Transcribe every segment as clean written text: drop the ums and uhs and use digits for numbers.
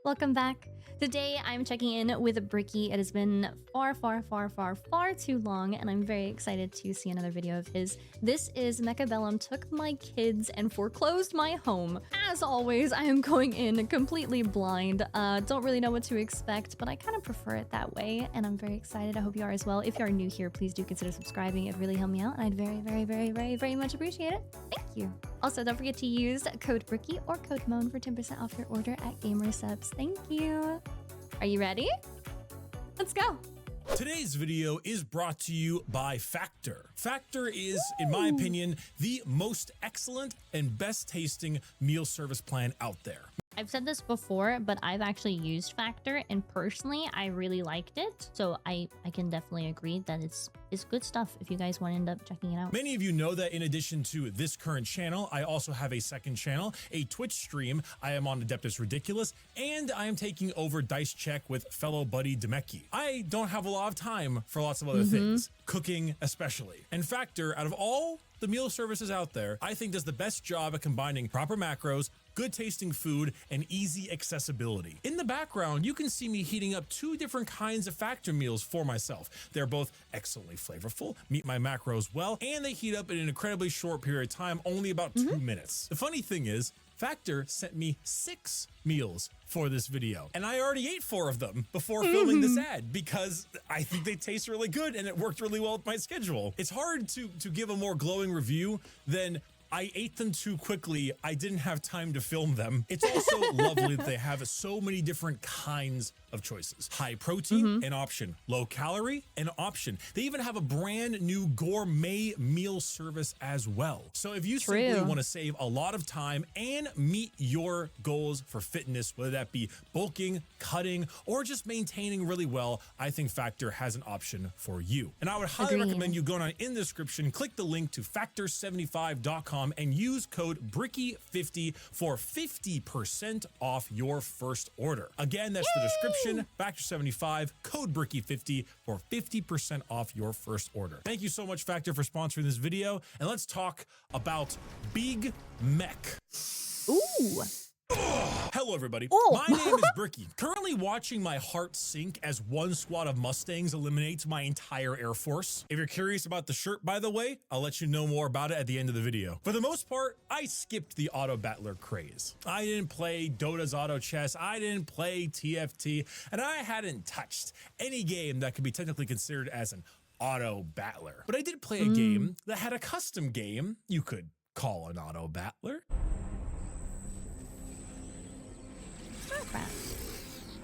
welcome back. Today I'm checking in with Bricky. It has been far too long, and I'm very excited to see another video of his. This is Mechabellum took my kids and foreclosed my home. As always, I am going in completely blind. Don't really know what to expect, but I kind of prefer it that way, and I'm very excited. I hope you are as well. If you are new here, please do consider subscribing. It really helped me out, and I'd very much appreciate it. Thank you. Also, don't forget to use code Bricky or code Moan for 10% off your order at Gamersubs. Thank you. Are you ready? Let's go. Today's video is brought to you by Factor. Factor is, in my opinion, the most excellent and best tasting meal service plan out there. I've said this before, but I've actually used Factor, and personally, I really liked it. So I can definitely agree that it's good stuff if you guys want to end up checking it out. Many of you know that in addition to this current channel, I also have a second channel, a Twitch stream. I am on Adeptus Ridiculous, and I am taking over Dice Check with fellow buddy Demeki. I don't have a lot of time for lots of other things, cooking especially. And Factor, out of all the meal services out there, I think does the best job at combining proper macros, good tasting food, and easy accessibility. In the background, you can see me heating up 2 different kinds of Factor meals for myself. They're both excellently flavorful, meet my macros well, and they heat up in an incredibly short period of time, only about 2 minutes. The funny thing is, Factor sent me 6 meals for this video, and I already ate 4 of them before filming this ad because I think they taste really good and it worked really well with my schedule. It's hard to give a more glowing review than I ate them too quickly. I didn't have time to film them. It's also lovely that they have so many different kinds of choices. High protein, an option. Low calorie, an option. They even have a brand new gourmet meal service as well. So if you simply want to save a lot of time and meet your goals for fitness, whether that be bulking, cutting, or just maintaining really well, I think Factor has an option for you. And I would highly recommend you go down in the description, click the link to factor75.com and use code Bricky50 for 50% off your first order. Again, that's the description. Factor 75, code Bricky50 for 50% off your first order. Thank you so much, Factor, for sponsoring this video. And let's talk about Big Mech. Ooh. Hello, everybody. My name is Bricky, currently watching my heart sink as one squad of Mustangs eliminates my entire Air Force. If you're curious about the shirt, by the way, I'll let you know more about it at the end of the video. For the most part, I skipped the auto battler craze. I didn't play Dota's auto chess, I didn't play TFT, and I hadn't touched any game that could be technically considered as an auto battler. But I did play a game that had a custom game you could call an auto battler.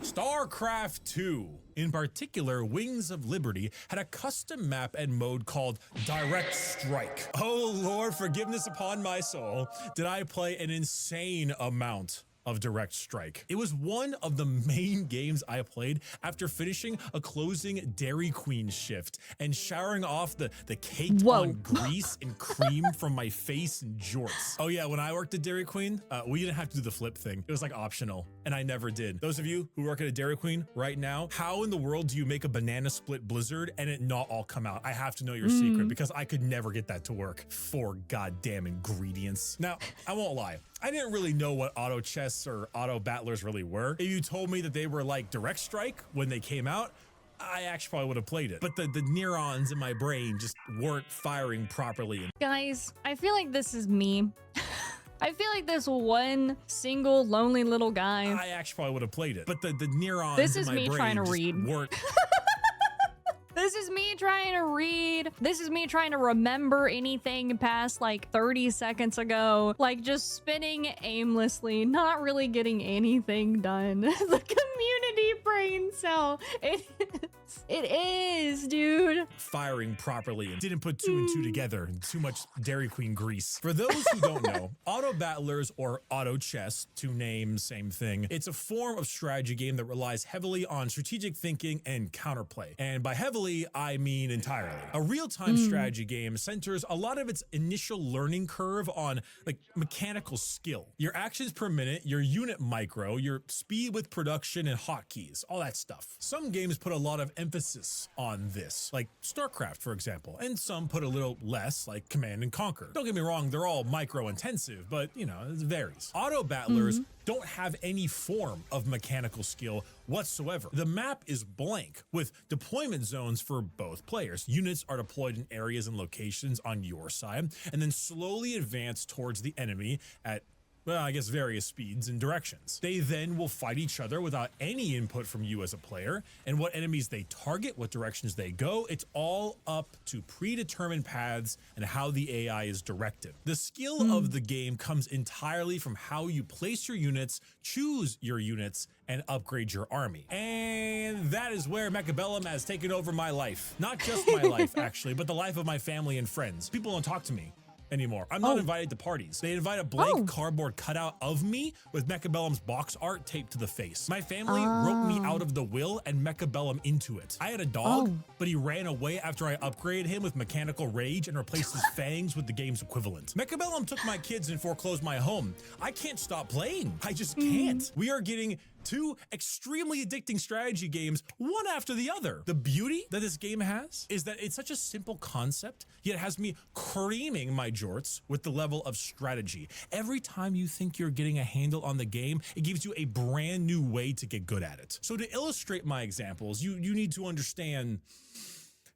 StarCraft 2, in particular, Wings of Liberty, had a custom map and mode called Direct Strike. Oh Lord, forgiveness upon my soul. Did I play an insane amount of Direct Strike. It was one of the main games I played after finishing a closing Dairy Queen shift and showering off the caked on grease and cream from my face and jorts. Oh yeah, when I worked at Dairy Queen, we didn't have to do the flip thing. It was like optional, and I never did. Those of you who work at a Dairy Queen right now, how in the world do you make a banana split blizzard and it not all come out? I have to know your secret because I could never get that to work. 4 goddamn ingredients. Now, I won't lie. I didn't really know what auto chess or auto battlers really were. If you told me that they were like Direct Strike when they came out, I actually probably would have played it. But the neurons in my brain just weren't firing properly. Guys, I feel like this is me. I feel like this one single lonely little guy. I actually probably would have played it. But the neurons this in is my me brain trying to just read. weren't. This is me trying to read. This is me trying to remember anything past like 30 seconds ago. Like just spinning aimlessly, not really getting anything done. The community brain cell. It is, dude. Firing properly and didn't put 2 and 2 together. Too much Dairy Queen grease. For those who don't know, auto battlers or auto chess, 2 names, same thing. It's a form of strategy game that relies heavily on strategic thinking and counterplay. And by heavily, I mean entirely. A real-time strategy game centers a lot of its initial learning curve on like mechanical skill. Your actions per minute, your unit micro, your speed with production and hotkeys, all that stuff. Some games put a lot of emphasis on this, like StarCraft, for example, and some put a little less, like Command and Conquer. Don't get me wrong, they're all micro-intensive, but you know, it varies. Auto battlers don't have any form of mechanical skill whatsoever. The map is blank with deployment zones for both players. Units are deployed in areas and locations on your side and then slowly advance towards the enemy at, well, I guess various speeds and directions. They then will fight each other without any input from you as a player, and what enemies they target, what directions they go, it's all up to predetermined paths and how the AI is directed. The skill of the game comes entirely from how you place your units, choose your units, and upgrade your army. And that is where Mechabellum has taken over my life. Not just my life, actually, but the life of my family and friends. People don't talk to me anymore. I'm not invited to parties. They invite a blank cardboard cutout of me with Mechabellum's box art taped to the face. My family wrote me out of the will and Mechabellum into it. I had a dog, but he ran away after I upgraded him with mechanical rage and replaced his fangs with the game's equivalent. Mechabellum took my kids and foreclosed my home. I can't stop playing. I just can't. We are getting two extremely addicting strategy games, one after the other. The beauty that this game has is that it's such a simple concept, yet it has me creaming my jorts with the level of strategy. Every time you think you're getting a handle on the game, it gives you a brand new way to get good at it. So to illustrate my examples, you need to understand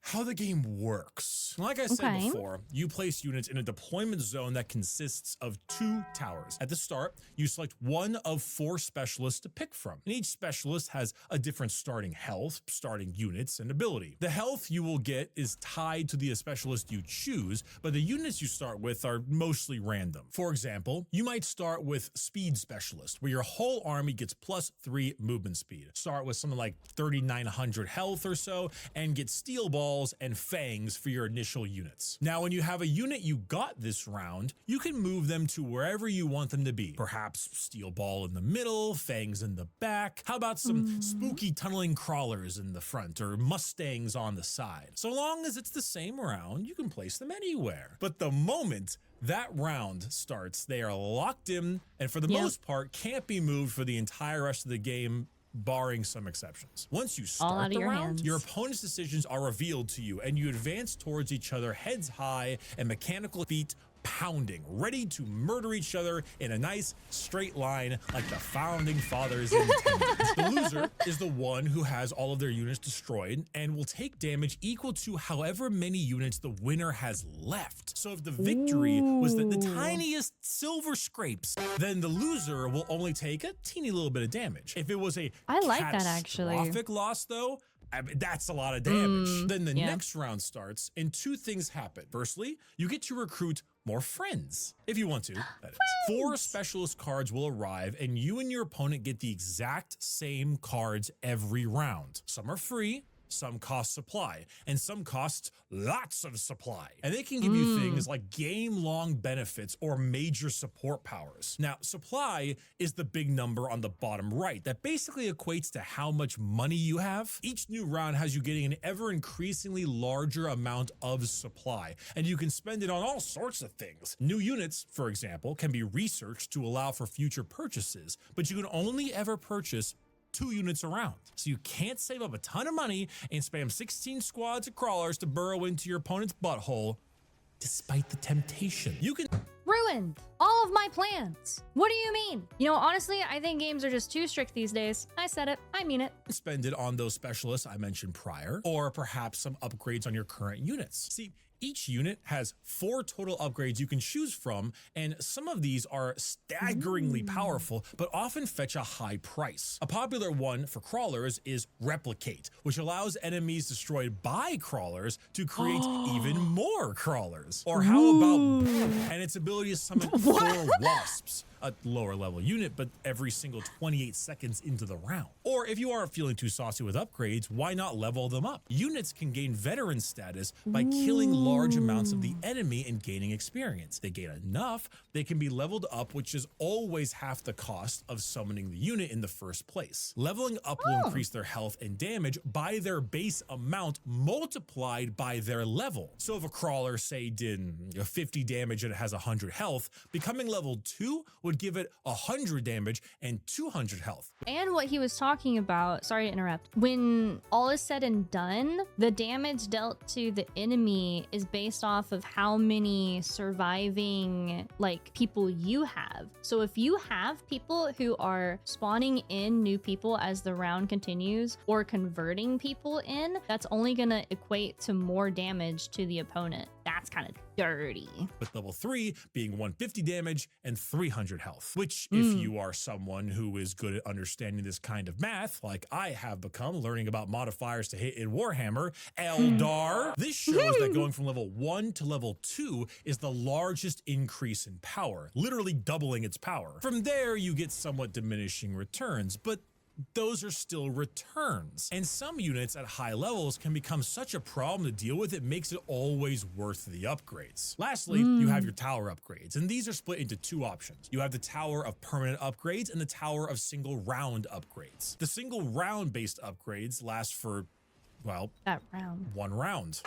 how the game works. Like I said before, you place units in a deployment zone that consists of 2 towers. At the start, you select one of 4 specialists to pick from, and each specialist has a different starting health, starting units, and ability. The health you will get is tied to the specialist you choose, but the units you start with are mostly random. For example, you might start with Speed Specialist, where your whole army gets +3 movement speed. Start with something like 3,900 health or so, and get Steel Balls and Fangs for your initial units. Now, when you have a unit you got this round, you can move them to wherever you want them to be. Perhaps Steel Ball in the middle, Fangs in the back. How about some spooky tunneling crawlers in the front or Mustangs on the side? So long as it's the same round, you can place them anywhere. But the moment that round starts, they are locked in and for the most part can't be moved for the entire rest of the game, barring some exceptions. Once you start the round, your opponent's decisions are revealed to you and you advance towards each other heads high and mechanical feet pounding, ready to murder each other in a nice straight line like the founding fathers intended. The loser is the one who has all of their units destroyed and will take damage equal to however many units the winner has left. So if the victory was the tiniest silver scrapes, then the loser will only take a teeny little bit of damage. If it was a catastrophic loss though, I mean, that's a lot of damage. Then the next round starts and 2 things happen. Firstly, you get to recruit more friends, if you want to, that is. 4 specialist cards will arrive and you and your opponent get the exact same cards every round. Some are free, some cost supply, and some cost lots of supply. And they can give you things like game-long benefits or major support powers. Now, supply is the big number on the bottom right that basically equates to how much money you have. Each new round has you getting an ever-increasingly larger amount of supply, and you can spend it on all sorts of things. New units, for example, can be researched to allow for future purchases, but you can only ever purchase 2 units around. So you can't save up a ton of money and spam 16 squads of crawlers to burrow into your opponent's butthole, despite the temptation. You can ruined all of my plans. What do you mean? You know, honestly, I think games are just too strict these days. I said it, I mean it. Spend it on those specialists I mentioned prior, or perhaps some upgrades on your current units. See, each unit has 4 total upgrades you can choose from, and some of these are staggeringly powerful, but often fetch a high price. A popular one for crawlers is Replicate, which allows enemies destroyed by crawlers to create even more crawlers. Or how about and its ability to summon 4 wasps, a lower level unit, but every single 28 seconds into the round. Or if you aren't feeling too saucy with upgrades, why not level them up? Units can gain veteran status by killing large amounts of the enemy and gaining experience. They gain enough, they can be leveled up, which is always half the cost of summoning the unit in the first place. Leveling up will increase their health and damage by their base amount multiplied by their level. So if a crawler, say, did 50 damage and it has 100 health, becoming level 2 would give it 100 damage and 200 health. And what he was talking about, sorry to interrupt, when all is said and done, the damage dealt to the enemy is based off of how many surviving like people you have. So if you have people who are spawning in new people as the round continues or converting people in, that's only gonna equate to more damage to the opponent. That's kind of dirty. With level 3 being 150 damage and 300 health, which if you are someone who is good at understanding this kind of math, like I have become, learning about modifiers to hit in Warhammer, Eldar, this shows that going from level 1 to level 2 is the largest increase in power, literally doubling its power. From there, you get somewhat diminishing returns, but those are still returns. And some units at high levels can become such a problem to deal with, it makes it always worth the upgrades. Lastly, you have your tower upgrades, and these are split into two options. You have the tower of permanent upgrades and the tower of single round upgrades. The single round based upgrades last for, well, that round. 1 round.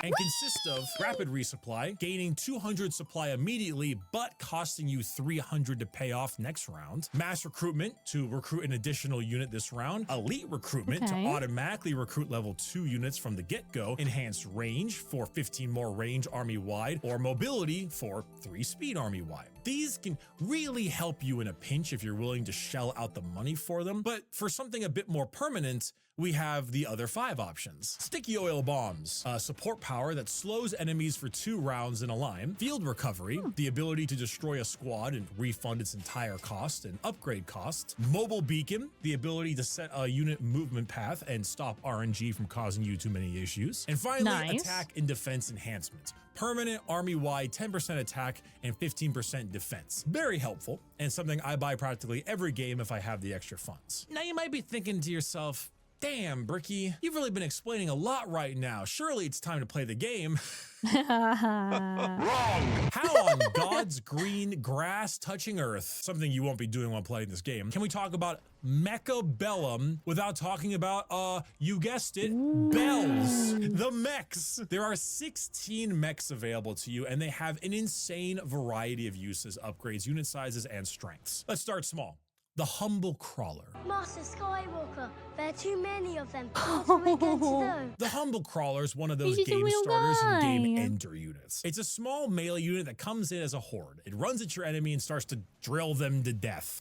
And consist of rapid resupply, gaining 200 supply immediately, but costing you 300 to pay off next round. Mass recruitment to recruit an additional unit this round. Elite recruitment to automatically recruit level 2 units from the get-go. Enhanced range for 15 more range army-wide, or mobility for 3 speed army-wide. These can really help you in a pinch if you're willing to shell out the money for them. But for something a bit more permanent, we have the other 5 options. Sticky oil bombs, support power that slows enemies for 2 rounds in a line. Field recovery, the ability to destroy a squad and refund its entire cost and upgrade cost. Mobile beacon, the ability to set a unit movement path and stop RNG from causing you too many issues. And finally, attack and defense enhancement. Permanent army-wide 10% attack and 15% defense. Very helpful, and something I buy practically every game if I have the extra funds. Now you might be thinking to yourself, damn, Bricky, you've really been explaining a lot right now. Surely it's time to play the game. Wrong! How on God's green grass touching earth, something you won't be doing while playing this game, can we talk about Mechabellum without talking about, you guessed it, bells, the mechs. There are 16 mechs available to you, and they have an insane variety of uses, upgrades, unit sizes, and strengths. Let's start small. The humble crawler. Master Skywalker, there are too many of them. What are we going to do? The humble crawler is one of those game starters and game ender units. It's a small melee unit that comes in as a horde. It runs at your enemy and starts to drill them to death.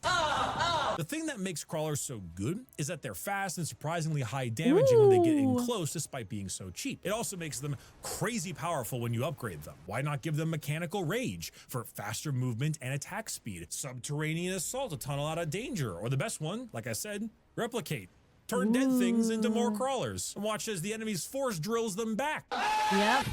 The thing that makes crawlers so good is that they're fast and surprisingly high damaging when they get in close, despite being so cheap. It also makes them crazy powerful when you upgrade them. Why not give them mechanical rage for faster movement and attack speed, subterranean assault to tunnel out of danger, or the best one, like I said, replicate. Turn dead things into more crawlers and watch as the enemy's force drills them back. Yep.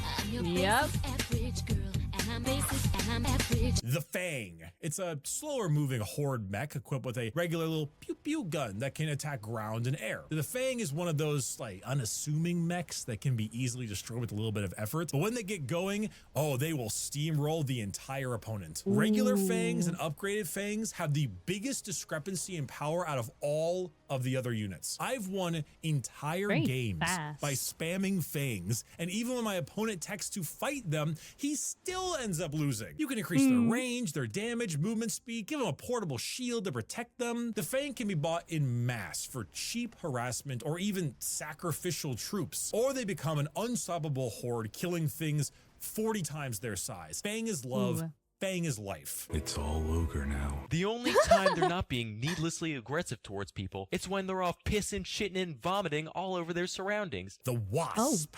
The Fang. It's a slower moving horde mech equipped with a regular little pew pew gun that can attack ground and air. The Fang is one of those like unassuming mechs that can be easily destroyed with a little bit of effort, but when they get going, oh, they will steamroll the entire opponent. Regular Fangs and upgraded Fangs have the biggest discrepancy in power out of all of the other units. I've won entire games by spamming Fangs, and even when my opponent texts to fight them, he still ends up losing. You can increase their range, their damage, movement speed, give them a portable shield to protect them. The Fang can be bought in mass for cheap harassment or even sacrificial troops, or they become an unstoppable horde, killing things 40 times their size. Fang is love. Fang is life. It's all ogre now. The only time they're not being needlessly aggressive towards people, it's when they're off pissing, shitting, and vomiting all over their surroundings. The Wasp.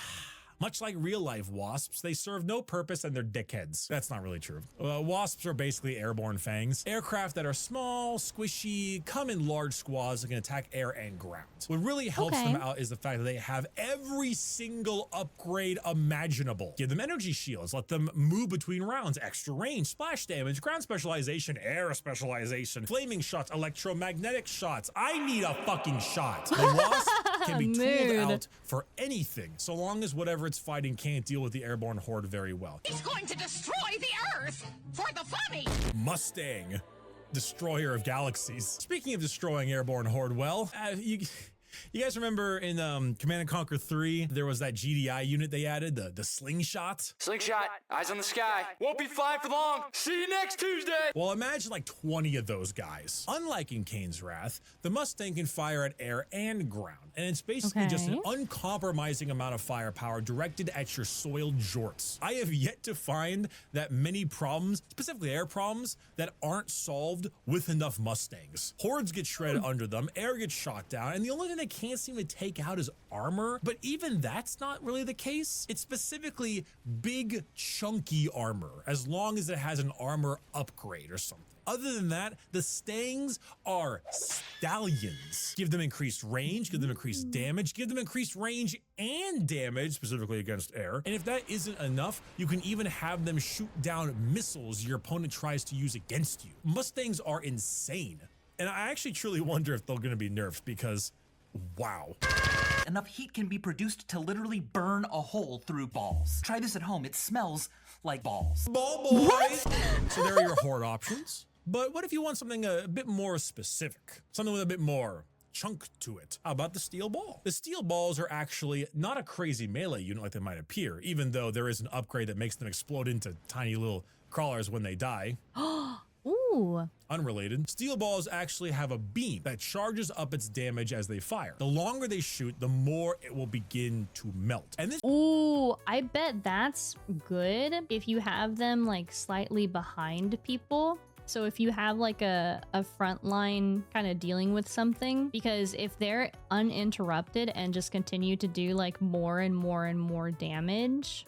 Much like real-life wasps, they serve no purpose and they're dickheads. That's not really true. Wasps are basically airborne fangs. Aircraft that are small, squishy, come in large squads that can attack air and ground. What really helps them out is the fact that they have every single upgrade imaginable. Give them energy shields, let them move between rounds, extra range, splash damage, ground specialization, air specialization, flaming shots, electromagnetic shots. I need a fucking shot. The Wasp can be tooled out for anything, so long as whatever whatever it's fighting can't deal with the airborne horde very well. He's going to destroy the Earth for the funny. Mustang, destroyer of galaxies. Speaking of destroying airborne horde, well, you guys remember in Command & Conquer 3, there was that GDI unit they added, the slingshot? Slingshot, eyes on the sky. Won't be flying for long. See you next Tuesday. Well, imagine like 20 of those guys. Unlike in Kane's Wrath, the Mustang can fire at air and ground. And it's basically just an uncompromising amount of firepower directed at your soiled jorts. I have yet to find that many problems, specifically air problems, that aren't solved with enough Mustangs. Hordes get shredded under them, air gets shot down, and the only thing they can't seem to take out is armor. But even that's not really the case. It's specifically big, chunky armor, as long as it has an armor upgrade or something. Other than that, the Stangs are stallions. Give them increased range, give them increased damage, give them increased range and damage, specifically against air. And if that isn't enough, you can even have them shoot down missiles your opponent tries to use against you. Mustangs are insane. And I actually truly wonder if they're going to be nerfed because, wow. Enough heat can be produced to literally burn a hole through balls. Try this at home. It smells like balls. Ball boys! So there are your horde options. But what if you want something a bit more specific? Something with a bit more chunk to it. How about the steel ball? The steel balls are actually not a crazy melee unit like they might appear, even though there is an upgrade that makes them explode into tiny little crawlers when they die. Ooh. Unrelated. Steel balls actually have a beam that charges up its damage as they fire. The longer they shoot, the more it will begin to melt. And this— Ooh, I bet that's good if you have them like slightly behind people. So if you have like a front line kind of dealing with something, because if they're uninterrupted and just continue to do like more and more and more damage,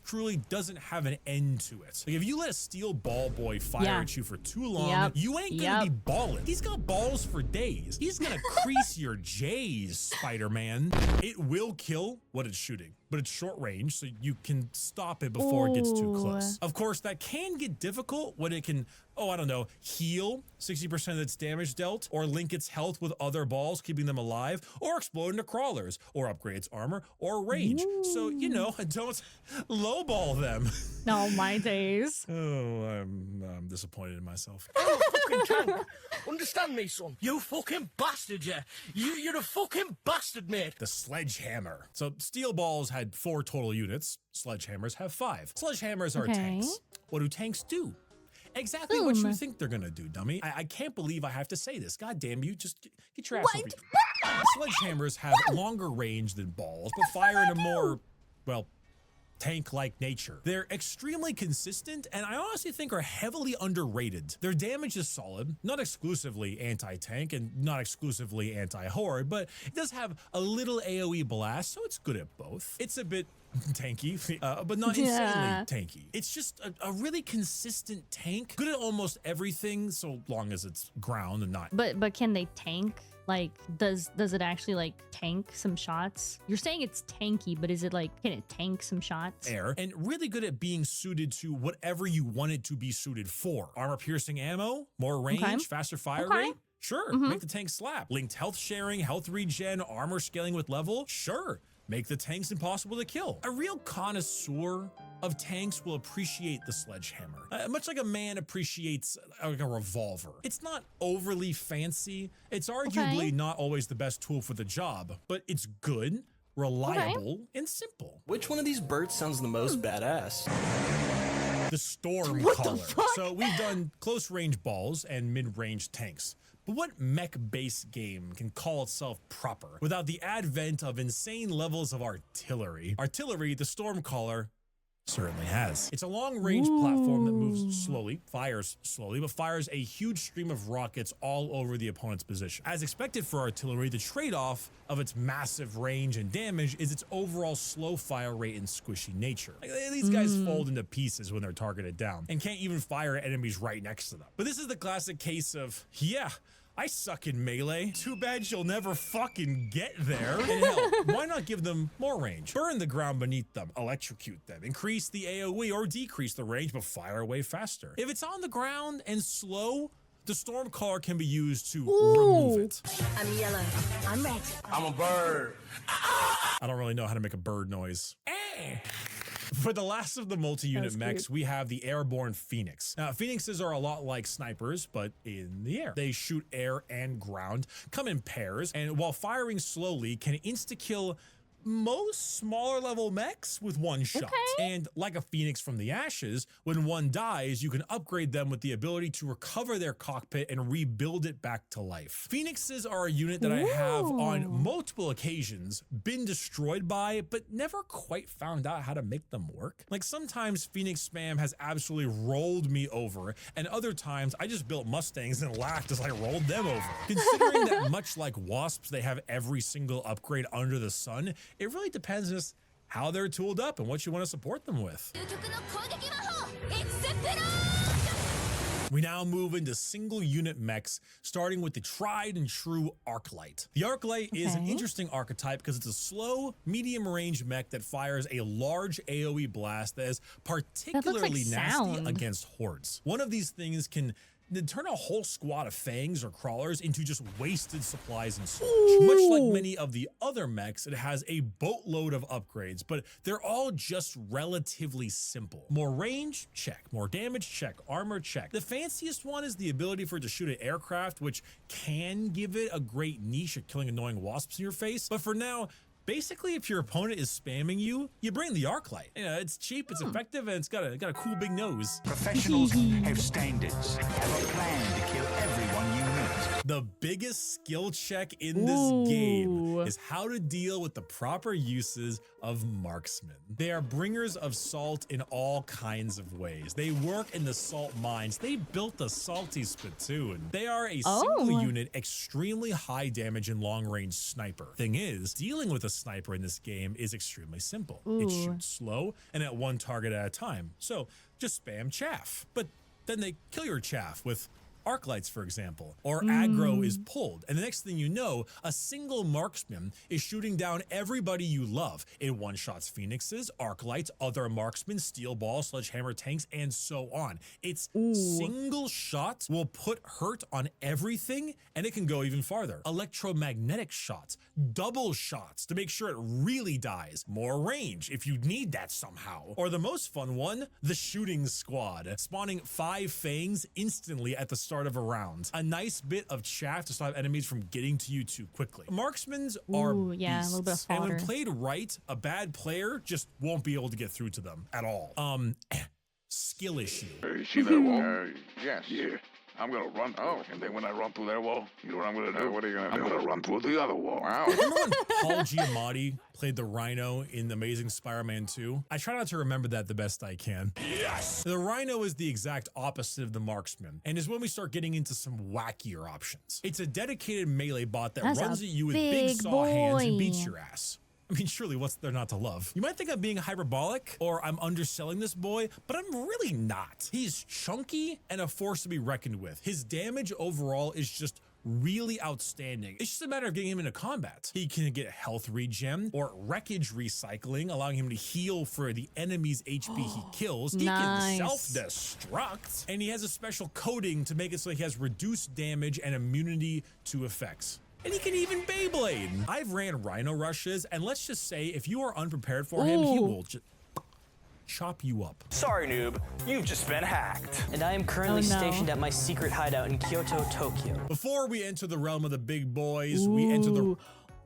truly doesn't have an end to it. Like if you let a steel ball boy fire at you for too long, you ain't gonna be balling. He's got balls for days. He's gonna crease your J's, Spider-Man. It will kill what it's shooting, but it's short range, so you can stop it before it gets too close. Of course, that can get difficult when it can, I don't know, heal 60% of its damage dealt, or link its health with other balls, keeping them alive, or explode into crawlers, or upgrade its armor, or range. So, you know, don't lowball them. Oh, my days. I'm disappointed in myself. I'm a fucking tank. Understand me, son? You fucking bastard, yeah. You're a fucking bastard, mate. The sledgehammer. So steel balls had 4 total units. Sledgehammers have 5. Sledgehammers are tanks. What do tanks do? Exactly what you think they're gonna do, dummy. I can't believe I have to say this. God damn you, just get your ass over here. Sledgehammers have longer range than balls, but fire in a more, well, tank-like nature. They're extremely consistent, and I honestly think are heavily underrated. Their damage is solid, not exclusively anti-tank and not exclusively anti-horde, but it does have a little AoE blast, so it's good at both. It's a bit tanky, but not insanely tanky. It's just a really consistent tank, good at almost everything, so long as it's ground and not. But can they tank? Like, does it actually like tank some shots? You're saying it's tanky, but is it like, can it tank some shots? Air, and really good at being suited to whatever you want it to be suited for. Armor piercing ammo, more range, faster fire rate. Sure, make the tank slap. Linked health sharing, health regen, armor scaling with level. Sure, make the tanks impossible to kill. A real connoisseur of tanks will appreciate the sledgehammer, much like a man appreciates like a revolver. It's not overly fancy. It's arguably not always the best tool for the job, but it's good, reliable, and simple. Which one of these birds sounds the most badass? The storm color. So we've done close range balls and mid-range tanks. But what mech-based game can call itself proper without the advent of insane levels of artillery? Artillery, the Stormcaller, certainly has. It's a long-range platform that moves slowly, fires slowly, but fires a huge stream of rockets all over the opponent's position. As expected for artillery, the trade-off of its massive range and damage is its overall slow fire rate and squishy nature. Like, these guys fold into pieces when they're targeted down and can't even fire at enemies right next to them. But this is the classic case of, yeah, I suck in melee. Too bad you'll never fucking get there. And hell, why not give them more range? Burn the ground beneath them, electrocute them, increase the AoE or decrease the range, but fire away faster. If it's on the ground and slow, the storm collar can be used to remove it. I'm yellow. I'm red. I'm a bird. I don't really know how to make a bird noise. For the last of the multi-unit mechs, we have the airborne Phoenix. Now, Phoenixes are a lot like snipers, but in the air. They shoot air and ground, come in pairs, and while firing slowly, can insta-kill most smaller level mechs with one shot. And like a phoenix from the ashes, when one dies, you can upgrade them with the ability to recover their cockpit and rebuild it back to life. Phoenixes are a unit that I have on multiple occasions been destroyed by, but never quite found out how to make them work. Like sometimes Phoenix spam has absolutely rolled me over, and other times I just built Mustangs and laughed as I rolled them over. Considering that much like wasps, they have every single upgrade under the sun, it really depends just how they're tooled up and what you want to support them with. We now move into single unit mechs, starting with the tried and true Arclight. The Arclight is an interesting archetype because it's a slow, medium range mech that fires a large AoE blast that is particularly nasty against hordes. One of these things can turn a whole squad of fangs or crawlers into just wasted supplies and storage. Much like many of the other mechs, it has a boatload of upgrades, but they're all just relatively simple. More range? Check. More damage? Check. Armor? Check. The fanciest one is the ability for it to shoot at aircraft, which can give it a great niche at killing annoying wasps in your face. But for now, basically, if your opponent is spamming you, you bring the Arclight. You know, it's cheap, it's effective, and it's got a cool big nose. Professionals have standards, have a plan to kill everyone you meet. The biggest skill check in this game is how to deal with the proper uses of marksmen. They are bringers of salt in all kinds of ways. They work in the salt mines. They built the salty spittoon. They are a single unit, extremely high damage and long range sniper. Thing is, dealing with a sniper in this game is extremely simple. It shoots slow and at one target at a time. So just spam chaff. But then they kill your chaff with Arclights, for example, or aggro is pulled, and the next thing you know, a single marksman is shooting down everybody you love. It one-shots Phoenixes, Arclights, other marksmen, steel balls, sledgehammer tanks, and so on. Its single shot will put hurt on everything, and it can go even farther. Electromagnetic shots, double shots to make sure it really dies, more range if you need that somehow. Or the most fun one, the shooting squad, spawning 5 fangs instantly at the start of a round. A nice bit of chaff to stop enemies from getting to you too quickly. Marksmen are beasts, a little bit of fodder. and when played right, a bad player just won't be able to get through to them at all. Skill issue. You see that wall? Yes. Yeah. I'm gonna run. Oh, and then when I run through that wall, you know what I'm gonna do? What are you gonna do? I'm gonna run through the other wall. Wow. Remember when Paul Giamatti played the Rhino in The Amazing Spider-Man 2? I try not to remember that the best I can. Yes! The Rhino is the exact opposite of the Marksman, and is when we start getting into some wackier options. It's a dedicated melee bot that runs at you with big saw hands and beats your ass. I mean, surely what's there not to love? You might think I'm being hyperbolic or I'm underselling this boy, but I'm really not. He's chunky and a force to be reckoned with. His damage overall is just really outstanding. It's just a matter of getting him into combat. He can get health regen or wreckage recycling, allowing him to heal for the enemy's HP he kills. He can self-destruct, and he has a special coating to make it so he has reduced damage and immunity to effects. And he can even Beyblade. I've ran Rhino rushes, and let's just say if you are unprepared for him, he will just chop you up. Sorry, noob. You've just been hacked. And I am currently stationed at my secret hideout in Kyoto, Tokyo. Before we enter the realm of the big boys, we enter the...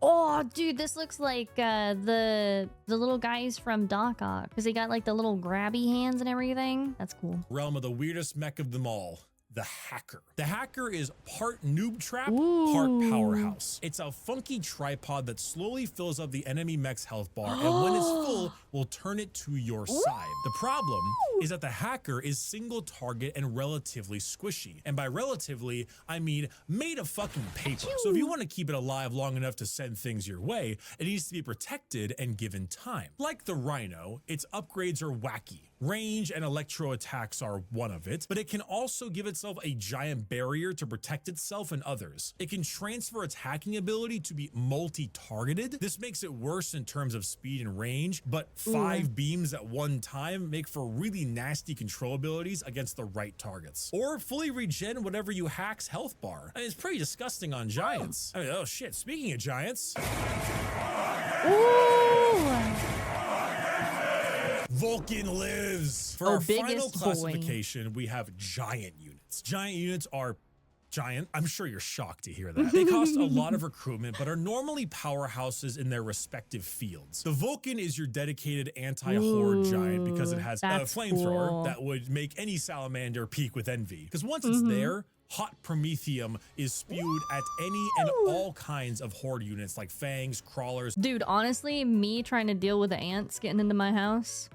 Oh, dude, this looks like the little guys from Doc Ock, because they got like the little grabby hands and everything. That's cool. Realm of the weirdest mech of them all. The Hacker. The Hacker is part noob trap, part powerhouse. It's a funky tripod that slowly fills up the enemy mech's health bar, and when it's full, will turn it to your side. The problem is that the Hacker is single target and relatively squishy. And by relatively, I mean made of fucking paper. So if you want to keep it alive long enough to send things your way, it needs to be protected and given time. Like the Rhino, its upgrades are wacky. Range and electro attacks are one of it, but it can also give itself a giant barrier to protect itself and others. It can transfer its hacking ability to be multi-targeted. This makes it worse in terms of speed and range, but 5 beams at one time make for really nasty control abilities against the right targets. Or fully regen whatever you hack's health bar. I mean, it's pretty disgusting on giants. I mean, oh shit, speaking of giants. Vulcan lives. For our final classification, we have giant units. Giant units are giant. I'm sure you're shocked to hear that. They cost a lot of recruitment, but are normally powerhouses in their respective fields. The Vulcan is your dedicated anti-horde giant because it has a flamethrower that would make any salamander peak with envy. Because once it's there, hot promethium is spewed at any and all kinds of horde units like fangs, crawlers. Dude, honestly, me trying to deal with the ants getting into my house.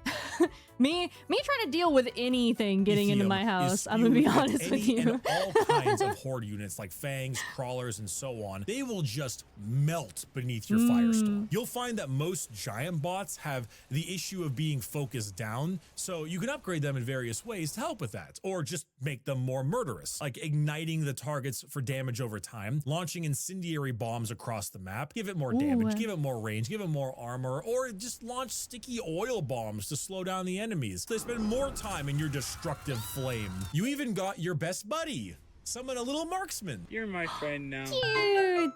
me trying to deal with anything getting into my house. I'm gonna be honest with you. And all kinds of horde units like fangs, crawlers, and so on. They will just melt beneath your firestorm. You'll find that most giant bots have the issue of being focused down, so you can upgrade them in various ways to help with that, or just make them more murderous, like igniting the targets for damage over time, launching incendiary bombs across the map, give it more damage, give it more range, give it more armor, or just launch sticky oil bombs to slow down the enemies. So they spend more time in your destructive flame. You even got your best buddy. Summon a little marksman. You're my friend now. Cute.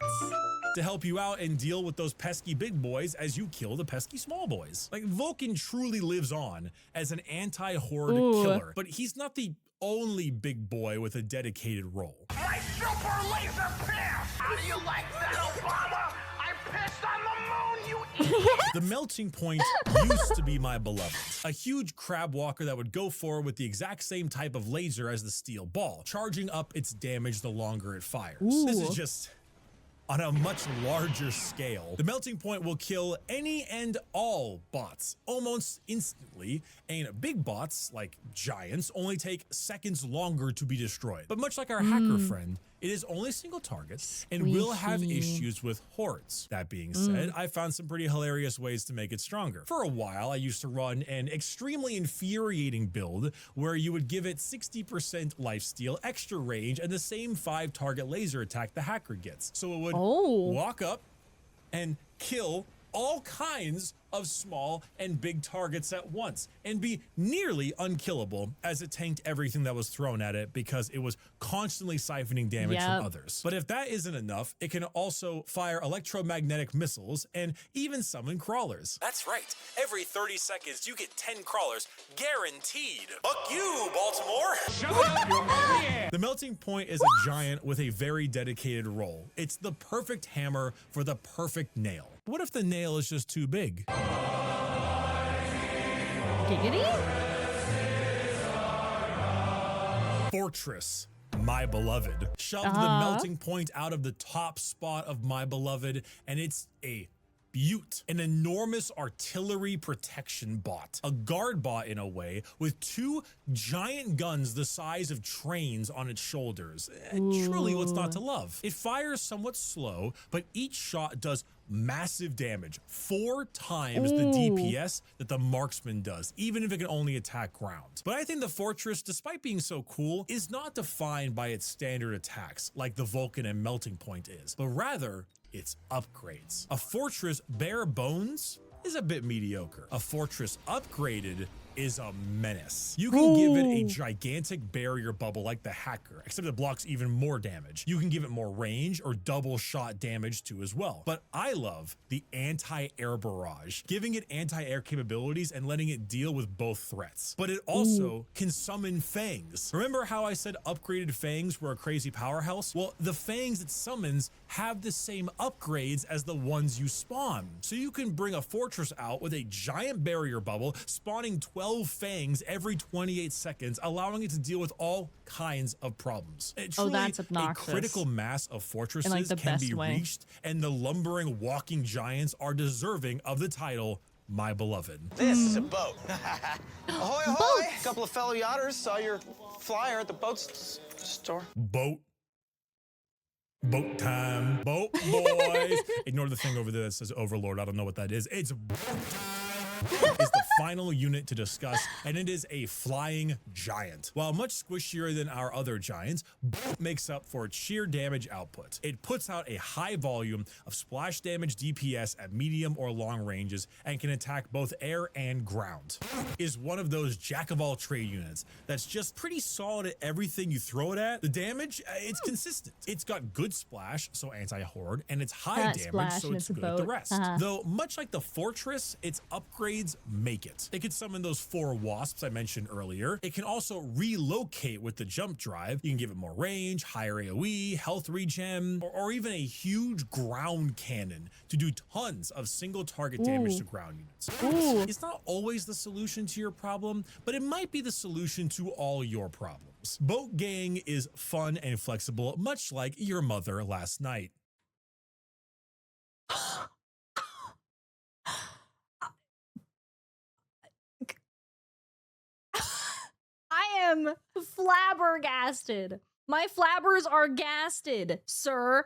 To help you out and deal with those pesky big boys as you kill the pesky small boys. Like, Vulcan truly lives on as an anti-horde killer, but he's not the only big boy with a dedicated role. My super laser piss! How do you like that, Obama? I pissed on the moon, you idiot! The melting point used to be my beloved. A huge crab walker that would go forward with the exact same type of laser as the steel ball, charging up its damage the longer it fires. This is just on a much larger scale. The melting point will kill any and all bots almost instantly, and big bots, like giants, only take seconds longer to be destroyed. But much like our hacker friend, it is only single targets and will have issues with hordes. That being said, I found some pretty hilarious ways to make it stronger. For a while, I used to run an extremely infuriating build where you would give it 60% lifesteal, extra range, and the same 5-target laser attack the hacker gets. So it would walk up and kill all kinds of small and big targets at once and be nearly unkillable as it tanked everything that was thrown at it because it was constantly siphoning damage from others. But if that isn't enough, it can also fire electromagnetic missiles and even summon crawlers. That's right. Every 30 seconds, you get 10 crawlers guaranteed. Fuck you, Baltimore. Shut up, you're over here. The melting point is a giant with a very dedicated role. It's the perfect hammer for the perfect nail. What if the nail is just too big? Giggity? Fortress, my beloved. Shoved the melting point out of the top spot of my beloved, and it's a Butte, an enormous artillery protection bot, a guard bot in a way, with 2 giant guns the size of trains on its shoulders. Truly, what's not to love? It fires somewhat slow, but each shot does massive damage, 4 times the DPS that the marksman does, even if it can only attack ground. But I think the Fortress, despite being so cool, is not defined by its standard attacks like the Vulcan and Melting Point is, but rather its upgrades. A Fortress bare bones is a bit mediocre. A Fortress upgraded is a menace. You can give it a gigantic barrier bubble like the hacker, except it blocks even more damage. You can give it more range or double shot damage too as well. But I love the anti-air barrage, giving it anti-air capabilities and letting it deal with both threats. But it also can summon fangs. Remember how I said upgraded fangs were a crazy powerhouse? Well, the fangs it summons have the same upgrades as the ones you spawn. So you can bring a Fortress out with a giant barrier bubble, spawning 12 fangs every 28 seconds, allowing it to deal with all kinds of problems. Truly, that's obnoxious. A critical mass of fortresses can be reached, and the lumbering walking giants are deserving of the title My Beloved. This is a boat. Ahoy, ahoy! A couple of fellow yachters saw your flyer at the boat store. Boat time. Boat boys. Ignore the thing over there that says Overlord. I don't know what that is. It's is the final unit to discuss, and it is a flying giant. While much squishier than our other giants, Bolt makes up for its sheer damage output. It puts out a high volume of splash damage DPS at medium or long ranges and can attack both air and ground. Is one of those jack-of-all-trade units that's just pretty solid at everything you throw it at. The damage, it's consistent. It's got good splash, so anti-horde, and it's high damage, so it's good at the rest. Though, much like the Fortress, its upgrades make it. It can summon those 4 wasps I mentioned earlier. It can also relocate with the jump drive. You can give it more range, higher AoE, health regen, or even a huge ground cannon to do tons of single target damage to ground units. It's not always the solution to your problem, but it might be the solution to all your problems. Boat Gang is fun and flexible, much like your mother last night. I am flabbergasted. My flabbers are gasted, sir.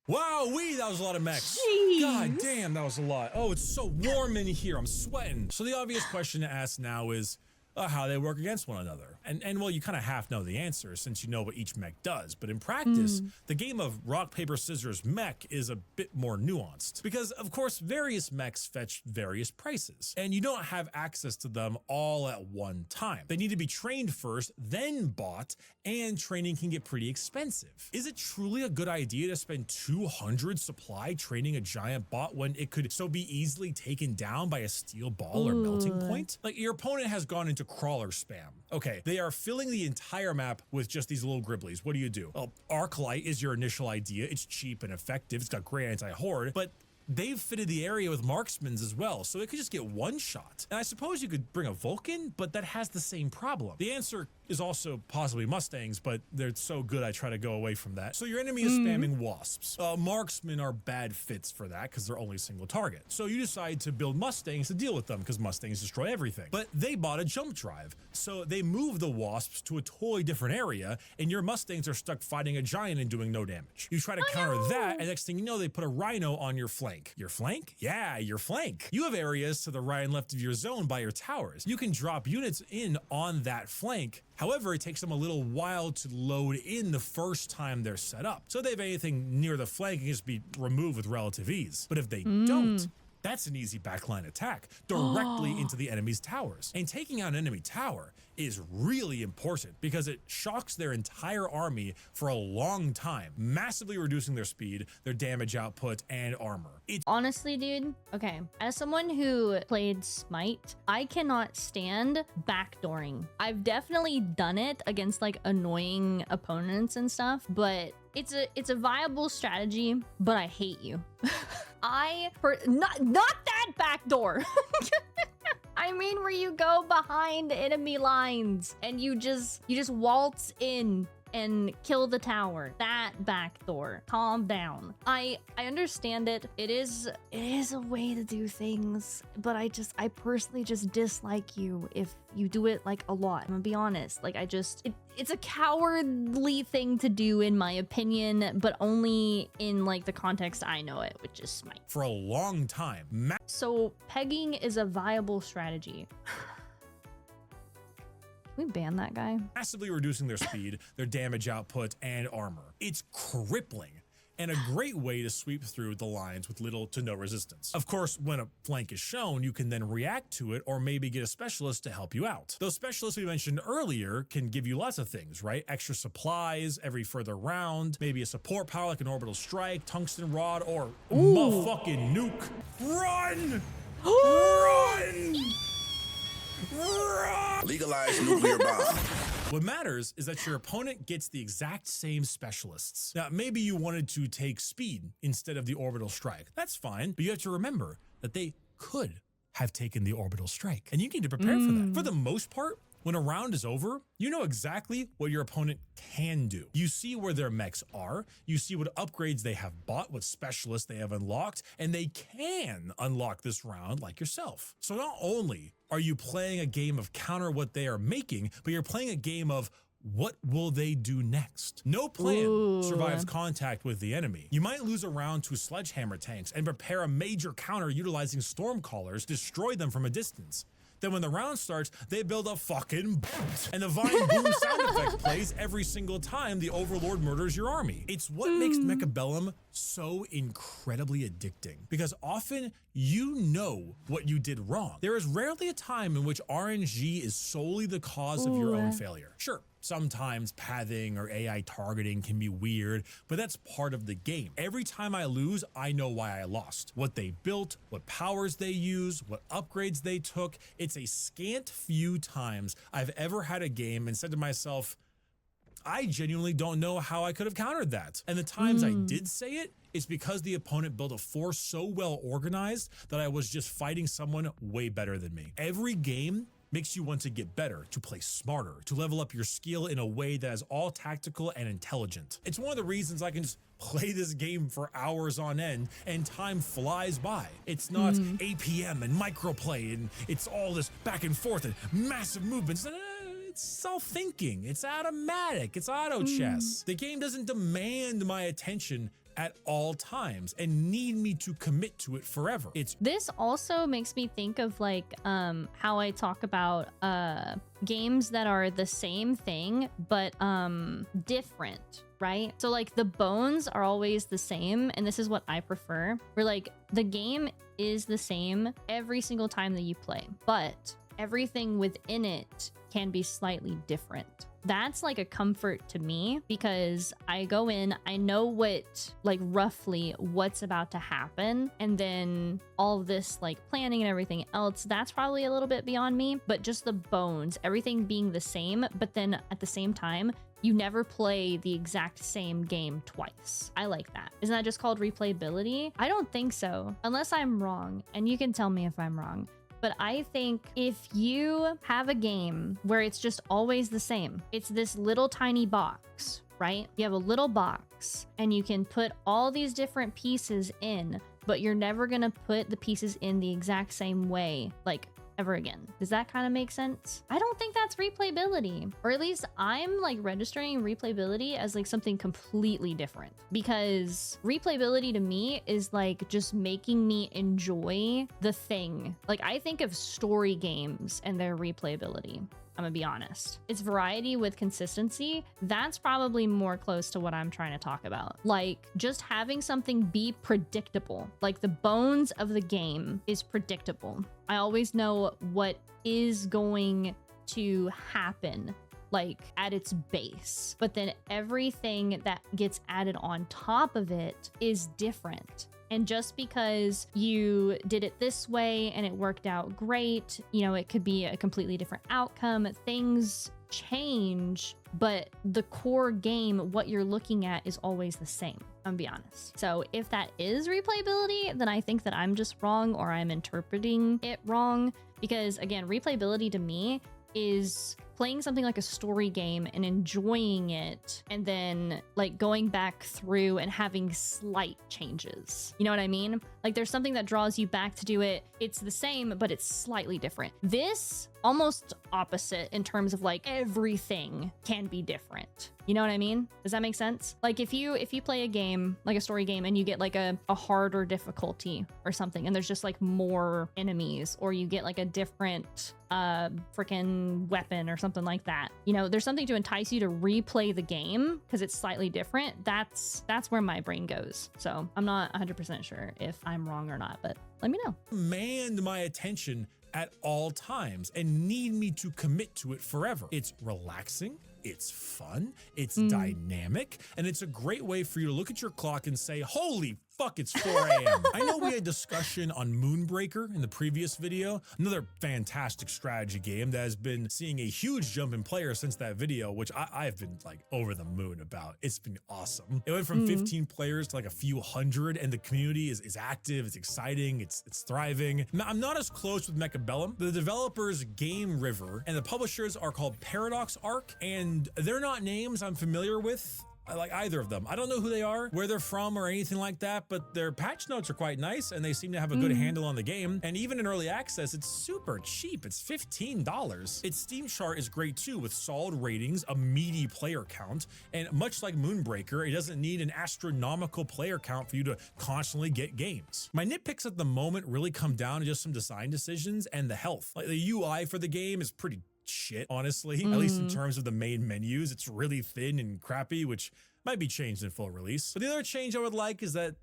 Wow, that was a lot of mechs. Jeez. God damn, that was a lot. Oh, it's so warm in here. I'm sweating. So the obvious question to ask now is how they work against one another. And well, you kind of half know the answer since you know what each mech does. But in practice, the game of rock, paper, scissors mech is a bit more nuanced. Because, of course, various mechs fetch various prices. And you don't have access to them all at one time. They need to be trained first, then bought, and training can get pretty expensive. Is it truly a good idea to spend 200 supply training a giant bot when it could so be easily taken down by a steel ball or melting point? Like, your opponent has gone into crawler spam. Okay, they are filling the entire map with just these little gribblies. What do? Well, Arclight is your initial idea. It's cheap and effective. It's got great anti-horde, but they've fitted the area with marksmans as well, so it could just get one shot. And I suppose you could bring a Vulcan, but that has the same problem. The answer is also possibly Mustangs, but they're so good I try to go away from that. So your enemy is spamming wasps. Marksmen are bad fits for that because they're only a single target. So you decide to build Mustangs to deal with them because Mustangs destroy everything. But they bought a jump drive, so they move the wasps to a totally different area, and your Mustangs are stuck fighting a giant and doing no damage. You try to counter that, and next thing you know, they put a rhino on your flank. Your flank? Yeah, your flank. You have areas to the right and left of your zone by your towers. You can drop units in on that flank. However, it takes them a little while to load in the first time they're set up. So they have anything near the flank can just be removed with relative ease. But if they don't, that's an easy backline attack directly into the enemy's towers. And taking out an enemy tower is really important because it shocks their entire army for a long time, massively reducing their speed, their damage output, and armor. Honestly, dude, okay, as someone who played Smite, I cannot stand backdooring. I've definitely done it against like annoying opponents and stuff, but it's a viable strategy, but I hate you. Not that backdoor. I mean, where you go behind enemy lines and you just waltz in and kill the tower. That backdoor. Calm down. I understand it. It is a way to do things, but I personally just dislike you if you do it like a lot. I'm gonna be honest. Like it's a cowardly thing to do in my opinion, but only in like the context I know it, which is Smite. For a long time. So pegging is a viable strategy. Can we ban that guy? Massively reducing their speed, their damage output, and armor. It's crippling and a great way to sweep through the lines with little to no resistance. Of course, when a flank is shown, you can then react to it or maybe get a specialist to help you out. Those specialists we mentioned earlier can give you lots of things, right? Extra supplies every further round, maybe a support power like an orbital strike, tungsten rod, or motherfucking nuke. Run! Run! Legalize nuclear bomb. What matters is that your opponent gets the exact same specialists. Now, maybe you wanted to take speed instead of the orbital strike. That's fine, but you have to remember that they could have taken the orbital strike, and you need to prepare for that. For the most part, when a round is over, you know exactly what your opponent can do. You see where their mechs are, you see what upgrades they have bought, what specialists they have unlocked, and they can unlock this round like yourself. So not only are you playing a game of counter what they are making, but you're playing a game of what will they do next? No plan survives contact with the enemy. You might lose a round to sledgehammer tanks and prepare a major counter utilizing stormcallers, destroy them from a distance. Then when the round starts, they build a fucking boat. And the vine boom sound effect plays every single time the Overlord murders your army. It's what makes Mechabellum so incredibly addicting, because often you know what you did wrong. There is rarely a time in which RNG is solely the cause of your own failure. Sure, sometimes pathing or AI targeting can be weird, but that's part of the game. Every time I lose, I know why I lost. What they built, what powers they use, what upgrades they took. It's a scant few times I've ever had a game and said to myself, I genuinely don't know how I could have countered that. And the times I did say it, it's because the opponent built a force so well organized that I was just fighting someone way better than me. Every game makes you want to get better, to play smarter, to level up your skill in a way that is all tactical and intelligent. It's one of the reasons I can just play this game for hours on end and time flies by. It's not APM and microplay and it's all this back and forth and massive movements. It's self-thinking, it's automatic, it's auto chess. The game doesn't demand my attention at all times and need me to commit to it forever. This also makes me think of like how I talk about games that are the same thing but different, right? So like the bones are always the same, and this is what I prefer, where like the game is the same every single time that you play, but everything within it can be slightly different. That's like a comfort to me, because I go in, I know what, like roughly what's about to happen, and then all this like planning and everything else, that's probably a little bit beyond me, but just the bones, everything being the same, but then at the same time, you never play the exact same game twice. I like that. Isn't that just called replayability? I don't think so, unless I'm wrong, and you can tell me if I'm wrong. But I think if you have a game where it's just always the same, it's this little tiny box, right? You have a little box and you can put all these different pieces in, but you're never gonna put the pieces in the exact same way, like ever again. Does that kind of make sense? I don't think that's replayability, or at least I'm like registering replayability as like something completely different, because replayability to me is like just making me enjoy the thing. Like I think of story games and their replayability. I'm gonna be honest. It's variety with consistency. That's probably more close to what I'm trying to talk about. Like just having something be predictable. Like the bones of the game is predictable. I always know what is going to happen, like at its base, but then everything that gets added on top of it is different. And just because you did it this way and it worked out great, you know, it could be a completely different outcome. Things change, but the core game, what you're looking at, is always the same. I'm gonna be honest. So if that is replayability, then I think that I'm just wrong, or I'm interpreting it wrong. Because again, replayability to me is playing something like a story game and enjoying it, and then like going back through and having slight changes. You know what I mean? Like there's something that draws you back to do it. It's the same, but it's slightly different. This almost opposite in terms of like everything can be different. You know what I mean? Does that make sense? Like if you play a game, like a story game, and you get like a harder difficulty or something, and there's just like more enemies, or you get like a different freaking weapon or something like that, you know, there's something to entice you to replay the game because it's slightly different. That's where my brain goes. So I'm not 100% sure if I'm wrong or not, but let me know. Command my attention at all times and need me to commit to it forever. It's relaxing, it's fun, it's dynamic, and it's a great way for you to look at your clock and say, holy fuck, it's 4 a.m. I know we had discussion on Moonbreaker in the previous video, another fantastic strategy game that has been seeing a huge jump in players since that video, which I've been like over the moon about. It's been awesome. It went from 15 players to like a few hundred, and the community is active, it's exciting, it's thriving. Now, I'm not as close with Mechabellum. The developers Game River and the publishers are called Paradox Arc, and they're not names I'm familiar with. I like either of them. I don't know who they are, where they're from, or anything like that, but their patch notes are quite nice and they seem to have a good handle on the game. And even in early access, it's super cheap. It's $15. Its Steam chart is great too, with solid ratings, a meaty player count, and much like Moonbreaker, it doesn't need an astronomical player count for you to constantly get games. My nitpicks at the moment really come down to just some design decisions and the health. Like the UI for the game is pretty shit, honestly, at least in terms of the main menus. It's really thin and crappy, which might be changed in full release. But the other change I would like is that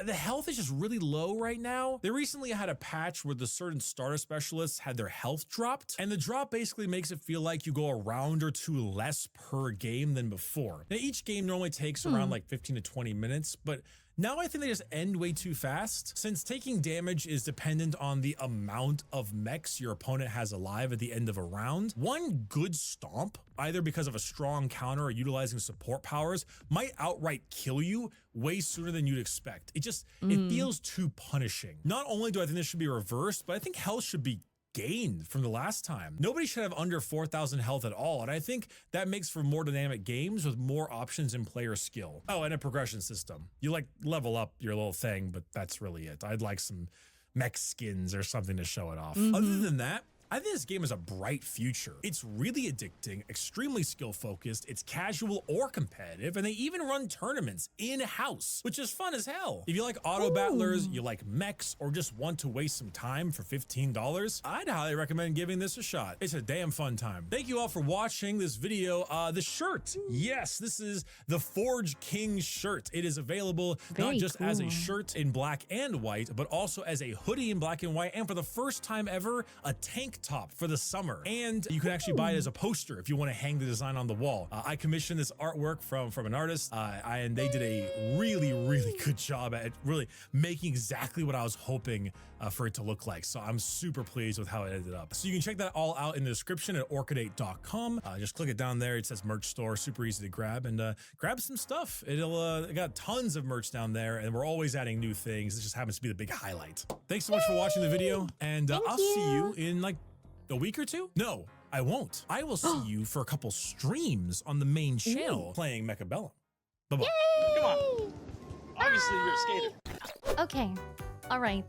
the health is just really low right now. They recently had a patch where the certain starter specialists had their health dropped, and the drop basically makes it feel like you go a round or two less per game than before. Now, each game normally takes around like 15 to 20 minutes, but now I think they just end way too fast. Since taking damage is dependent on the amount of mechs your opponent has alive at the end of a round, one good stomp, either because of a strong counter or utilizing support powers, might outright kill you way sooner than you'd expect. It feels too punishing. Not only do I think this should be reversed, but I think health should be gained from the last time. Nobody should have under 4,000 health at all, and I think that makes for more dynamic games with more options in player skill. Oh, and a progression system. You like level up your little thing, but that's really it. I'd like some mech skins or something to show it off. Other than that, I think this game has a bright future. It's really addicting, extremely skill focused, it's casual or competitive, and they even run tournaments in-house, which is fun as hell. If you like auto battlers, you like mechs, or just want to waste some time for $15, I'd highly recommend giving this a shot. It's a damn fun time. Thank you all for watching this video. The shirt, yes, this is the Forge King shirt. It is available not just as a shirt in black and white, but also as a hoodie in black and white, and for the first time ever, a tank top for the summer. And you can actually buy it as a poster if you want to hang the design on the wall. I commissioned this artwork from an artist, and they did a really good job at really making exactly what I was hoping for it to look like. So I'm super pleased with how it ended up. So you can check that all out in the description at orchidate.com. Just click it down there. It says merch store, super easy to grab, and grab some stuff. It got tons of merch down there, and we're always adding new things. This just happens to be the big highlight. Thanks so much for watching the video, and I'll see you in like a week or two? No, I won't. I will see you for a couple streams on the main channel playing Mechabellum. Bye-bye. Come on. Obviously, you're a skater. Okay, all right.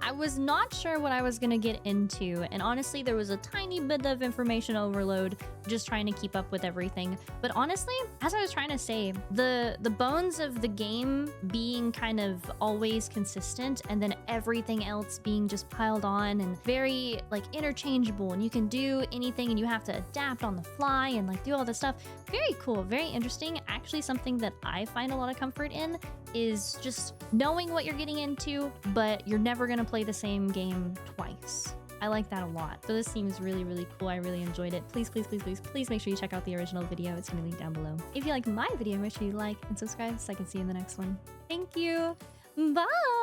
I was not sure what I was gonna get into, and honestly, there was a tiny bit of information overload just trying to keep up with everything. But honestly, as I was trying to say, the bones of the game being kind of always consistent, and then everything else being just piled on and very like interchangeable, and you can do anything and you have to adapt on the fly and like do all this stuff. Very cool, very interesting. Actually, something that I find a lot of comfort in is just knowing what you're getting into, but you're never gonna play the same game twice. I like that a lot. So this seems really cool. I really enjoyed it. Please make sure you check out the original video. It's gonna be linked down below. If you like my video, make sure you like and subscribe so I can see you in the next one. Thank you. Bye.